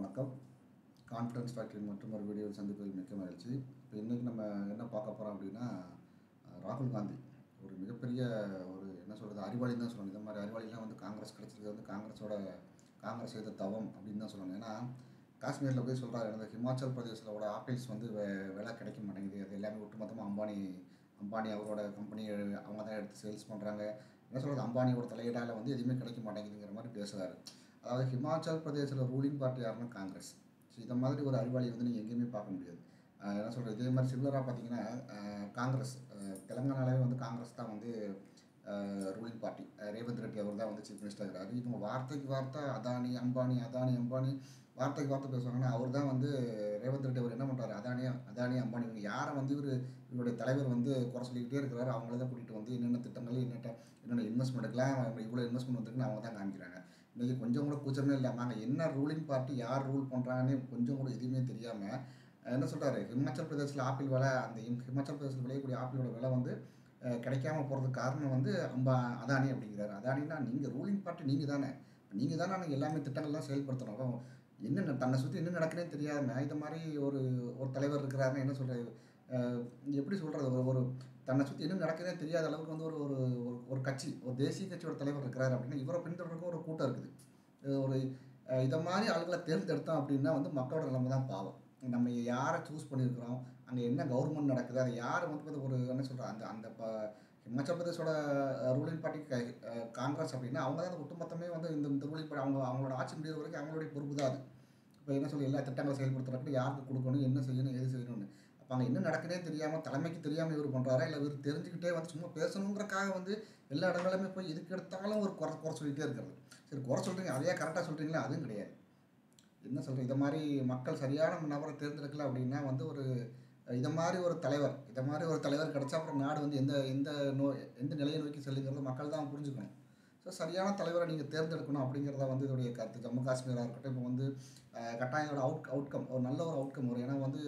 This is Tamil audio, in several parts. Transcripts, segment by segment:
வணக்கம். கான்ஃபிடன்ஸ் ஃபேக்டரி மற்றும் ஒரு வீடியோவில் சந்திப்பதில் மிக்க மகிழ்ச்சி. இப்போ இன்றைக்கி நம்ம என்ன பார்க்க போகிறோம் அப்படின்னா, ராகுல் காந்தி ஒரு மிகப்பெரிய என்ன சொல்கிறது, அறிவாளின்னு தான் சொல்லணும். இந்த மாதிரி அறிவாளிலாம் காங்கிரஸ் கிடச்சிருக்கிறது காங்கிரஸ் செய்த தவம் அப்படின்னு தான் சொல்லணும். ஏன்னா காஷ்மீரில் போய் சொல்கிறாரு, இந்த ஹிமாச்சல் பிரதேசத்தோட ஆப்பிள்ஸ் விலை கிடைக்க மாட்டேங்குது, அது எல்லாமே ஒட்டுமொத்தமாக அம்பானி அவரோட கம்பெனி அவங்க தான் எடுத்து சேல்ஸ் பண்ணுறாங்க. என்ன சொல்கிறது, அம்பானியோட தலையீடால் எதுவுமே கிடைக்க மாட்டேங்குதுங்கிற மாதிரி பேசுகிறாரு. அதாவது ஹிமாச்சல் பிரதேசில் ரூலிங் பார்ட்டி யாருன்னா காங்கிரஸ். ஸோ இதை மாதிரி ஒரு அறிவாளி நீங்கள் எங்கேயுமே பார்க்க முடியாது. என்ன சொல்கிறது, இதே மாதிரி சிமிலராக பார்த்தீங்கன்னா காங்கிரஸ் தெலங்கானாவே காங்கிரஸ் தான் ரூலிங் பார்ட்டி. ரேவந்த் ரெட்டி அவர் தான் சீஃப் மினிஸ்டர் இருக்கிறாரு. இவங்க வார்த்தைக்கு வார்த்தை அதானி அம்பானி வார்த்தைக்கு வார்த்தை பேசுவாங்கன்னா, அவர் தான் ரேவந்த் ரெட்டி அவர் என்ன பண்ணுறாரு, அதானி அம்பானி இவங்க யாரை இவருடைய தலைவர் குறை சொல்லிக்கிட்டே இருக்கிறாரு. அவங்கள தான் கூட்டிகிட்டு என்னென்ன திட்டங்கள் என்னென்ன இன்வெஸ்ட்மெண்ட்டுக்கெலாம் இவ்வளோ இன்வெஸ்ட்மெண்ட் வந்துருக்குன்னு அவங்க தான் காமிக்கிறாங்க. இன்றைக்கி கொஞ்சம் கூட கூச்சமே இல்லாமல் அங்கே என்ன ரூலிங் பார்ட்டி யார் ரூல் பண்ணுறாங்கன்னு கொஞ்சம் கூட எதுவுமே தெரியாமல் என்ன சொல்கிறாரு, ஹிமாச்சல் பிரதேசில் ஆப்பிள் விலை, அந்த ஹிமாச்சல் பிரதேசில் விளையக்கூடிய ஆப்பிளோட விலை கிடைக்காம போகிறதுக்கு காரணம் அதானி அப்படிங்கிறாரு. அதானின்னா நீங்கள் ரூலிங் பார்ட்டி நீங்கள் தானே நாங்கள் எல்லாமே திட்டங்கள்லாம் செயல்படுத்தணும். என்னென்ன தன்னை சுற்றி என்ன நடக்குதுன்னே தெரியாமல் இந்த மாதிரி ஒரு தலைவர் இருக்கிறாருன்னு என்ன சொல்கிறது, எப்படி சொல்கிறது, ஒரு தன்னை சுற்றி என்ன நடக்குதுன்னே தெரியாத அளவுக்கு ஒரு ஒரு ஒரு கட்சி, ஒரு தேசிய கட்சியோட தலைவர் இருக்கிறாரு அப்படின்னா இவரை பின்தொடர்றதுக்கு ஒரு கூட்டம் இருக்குது. ஒரு இதை மாதிரி ஆளுகளை தேர்ந்தெடுத்தோம் அப்படின்னா மக்களோட நிலைமை தான் பாவம். நம்ம யாரை சூஸ் பண்ணியிருக்கிறோம், அங்கே என்ன கவர்மெண்ட் நடக்குது, அதை யார் ஒரு என்ன சொல்கிறோம், அந்த அந்த ஹிமாச்சல் பிரதேசோட ரூலிங் பார்ட்டி காங்கிரஸ் அப்படின்னா அவங்க தான் ஒட்டுமொத்தமே இந்த ரூலிங் பார்ட்டி அவங்களோட ஆட்சி முடிகிற வரைக்கும் அவங்களுடைய பொறுப்பு தான் அது. இப்போ என்ன சொல்லி எல்லா திட்டங்களை செயல்படுத்துறதுக்கு யாருக்கு கொடுக்கணும், என்ன செய்யணும், எது செய்யணும்னு அப்போ அங்கே என்ன நடக்குதே தெரியாமல், தலைமைக்கு தெரியாமல் இவர் பண்ணுறாரா, இல்லை இவர் தெரிஞ்சுக்கிட்டே சும்மா பேசணுங்கிறக்காக எல்லா இடங்களுமே போய் எதுக்கு எடுத்தாலும் ஒரு குறை சொல்லிகிட்டே இருக்கிறது. சரி, குறை சொல்கிறீங்க, அதையே கரெக்டாக சொல்கிறீங்களா, அதுவும் கிடையாது. என்ன சொல்கிறேன், இதை மாதிரி மக்கள் சரியான நபரை தேர்ந்தெடுக்கல அப்படின்னா இதை மாதிரி ஒரு தலைவர் கிடச்சா அப்புறம் நாடு எந்த நிலையை நோக்கி செல்லுங்கிறது மக்கள் தான் புரிஞ்சுக்கணும். ஸோ சரியான தலைவரை நீங்கள் தேர்ந்தெடுக்கணும் அப்படிங்கிறத இதோடைய கருத்து. ஜம்மு காஷ்மீராக இருக்கட்டும், இப்போ கட்டாயத்தோட அவுட்கம் ஒரு நல்ல ஒரு அவுட்கம் வரும். ஏன்னா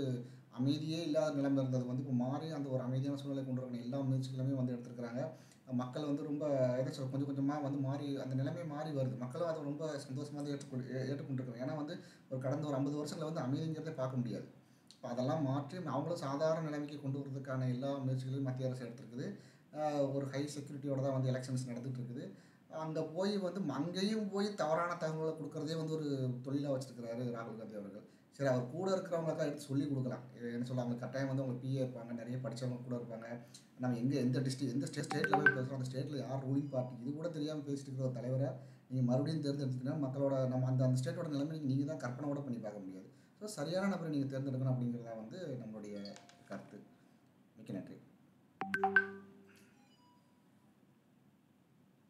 அமைதியே இல்லாத நிலைமை இருந்தது இப்போ மாறி அந்த ஒரு அமைதியான சூழ்நிலை கொண்டு வரணும் எல்லா முயற்சிகளுமே எடுத்துருக்கிறாங்க. மக்கள் ரொம்ப கொஞ்சம் கொஞ்சமாக மாறி அந்த நிலைமை மாறி வருது. மக்களும் அதை ரொம்ப சந்தோஷமாக ஏற்றுக்கொண்டிருக்கிறாங்க. ஏன்னா ஒரு கடந்த ஒரு 50 வருஷங்களில் அமைதிங்கிறதே பார்க்க முடியாது. இப்போ அதெல்லாம் மாற்றி அவங்களும் சாதாரண நிலைமைக்கு கொண்டு வரதுக்கான எல்லா முயற்சிகளையும் மத்திய அரசு எடுத்துருக்குது. ஒரு ஹை செக்யூரிட்டியோட தான் எலெக்ஷன்ஸ் நடந்துகிட்டு இருக்குது. அங்கே போய் அங்கேயும் போய் தவறான தகவலை கொடுக்குறதே ஒரு தொழிலாக வச்சுருக்கிறாரு ராகுல் காந்தி அவர்கள். சரி, அவர் கூட இருக்கிறவங்களுக்கா எடுத்து சொல்லிக் கொடுக்கலாம். என்ன சொல்ல, அவங்க கட்டாயம் அவங்களுக்கு பிஏ இருப்பாங்க, நிறைய படித்தவங்க கூட இருப்பாங்க. நம்ம எந்த ஸ்டேட்டில் போய் பேசுகிறோம், அந்த ஸ்டேட்டில் யார் ரூலிங் பார்ட்டி இது கூட தெரியாமல் பேசிட்டு இருக்கிற ஒரு தலைவரை நீங்கள் மறுபடியும் தேர்ந்தெடுத்தீங்கன்னா மக்களோட அந்த ஸ்டேட்டோட நிலைமை நீங்கள் தான் கற்பனை கூட பண்ணி பார்க்க முடியாது. ஸோ சரியான நபரை நீங்கள் தேர்ந்தெடுக்கணும் அப்படிங்கிறத நம்மளுடைய கருத்து.